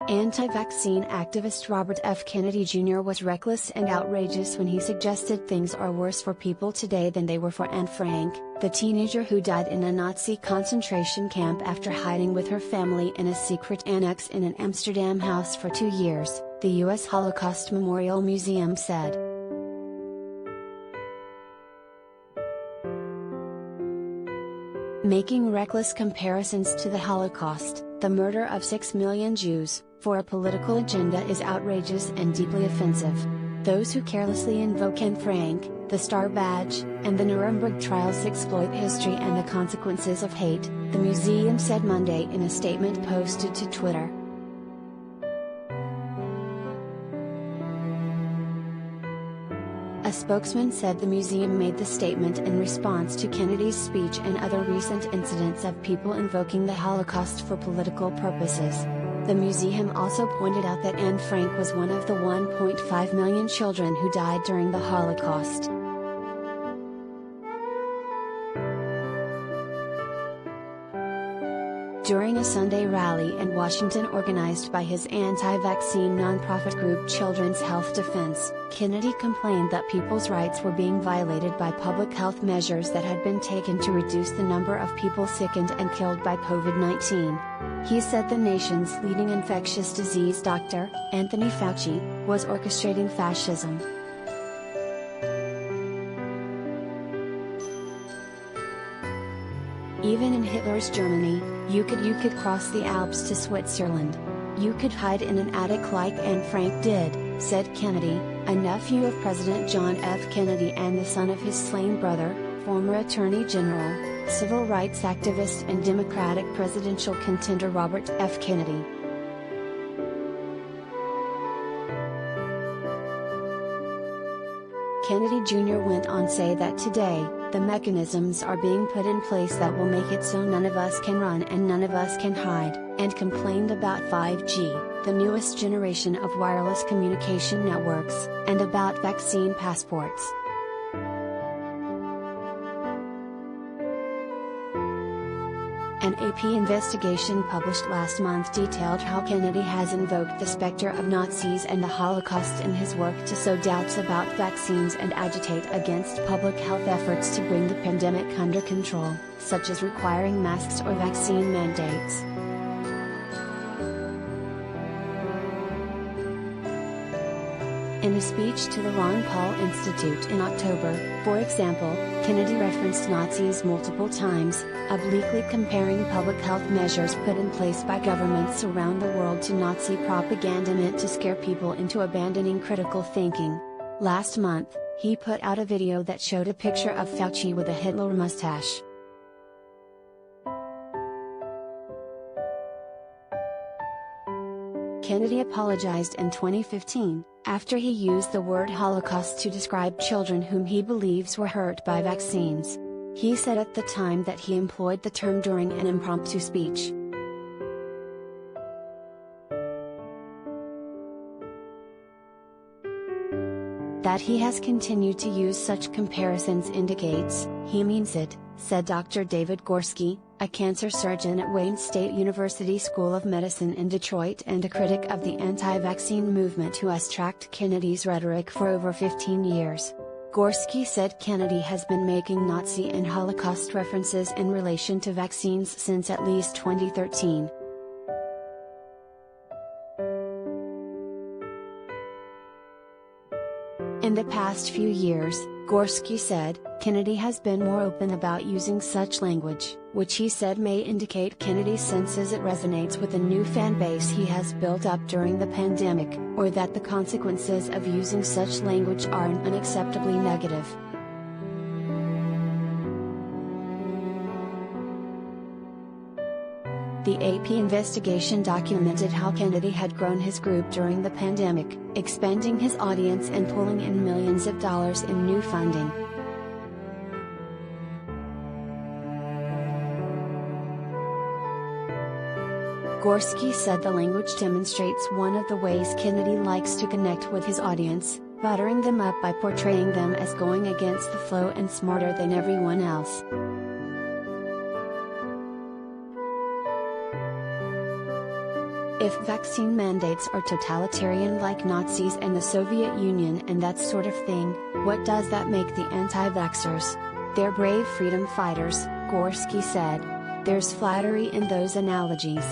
Anti-vaccine activist Robert F. Kennedy Jr. was reckless and outrageous when he suggested things are worse for people today than they were for Anne Frank, the teenager who died in a Nazi concentration camp after hiding with her family in a secret annex in an Amsterdam house for 2 years, the U.S. Holocaust Memorial Museum said. Making reckless comparisons to the Holocaust, the murder of 6 million Jews, for a political agenda is outrageous and deeply offensive. Those who carelessly invoke Anne Frank, the Star Badge, and the Nuremberg trials exploit history and the consequences of hate, the museum said Monday in a statement posted to Twitter. A spokesman said the museum made the statement in response to Kennedy's speech and other recent incidents of people invoking the Holocaust for political purposes. The museum also pointed out that Anne Frank was one of the 1.5 million children who died during the Holocaust. During a Sunday rally in Washington organized by his anti-vaccine nonprofit group Children's Health Defense, Kennedy complained that people's rights were being violated by public health measures that had been taken to reduce the number of people sickened and killed by COVID-19. He said the nation's leading infectious disease doctor, Anthony Fauci, was orchestrating fascism. Even in Hitler's Germany, you could cross the Alps to Switzerland. You could hide in an attic like Anne Frank did, said Kennedy, a nephew of President John F. Kennedy and the son of his slain brother, former Attorney General, civil rights activist and Democratic presidential contender Robert F. Kennedy. Kennedy Jr. went on to say that today, the mechanisms are being put in place that will make it so none of us can run and none of us can hide, and complained about 5G, the newest generation of wireless communication networks, and about vaccine passports. An AP investigation published last month detailed how Kennedy has invoked the specter of Nazis and the Holocaust in his work to sow doubts about vaccines and agitate against public health efforts to bring the pandemic under control, such as requiring masks or vaccine mandates. In a speech to the Ron Paul Institute in October, for example, Kennedy referenced Nazis multiple times, obliquely comparing public health measures put in place by governments around the world to Nazi propaganda meant to scare people into abandoning critical thinking. Last month, he put out a video that showed a picture of Fauci with a Hitler mustache. Kennedy apologized in 2015, after he used the word Holocaust to describe children whom he believes were hurt by vaccines. He said at the time that he employed the term during an impromptu speech. That he has continued to use such comparisons indicates he means it, said Dr. David Gorski, a cancer surgeon at Wayne State University School of Medicine in Detroit and a critic of the anti-vaccine movement who has tracked Kennedy's rhetoric for over 15 years. Gorski said Kennedy has been making Nazi and Holocaust references in relation to vaccines since at least 2013. In the past few years, Gorski said, Kennedy has been more open about using such language, which he said may indicate Kennedy senses it resonates with the new fan base he has built up during the pandemic, or that the consequences of using such language are unacceptably negative. The AP investigation documented how Kennedy had grown his group during the pandemic, expanding his audience and pulling in millions of dollars in new funding. Gorski said the language demonstrates one of the ways Kennedy likes to connect with his audience, buttering them up by portraying them as going against the flow and smarter than everyone else. If vaccine mandates are totalitarian like Nazis and the Soviet Union and that sort of thing, what does that make the anti-vaxxers? They're brave freedom fighters, Gorski said. There's flattery in those analogies.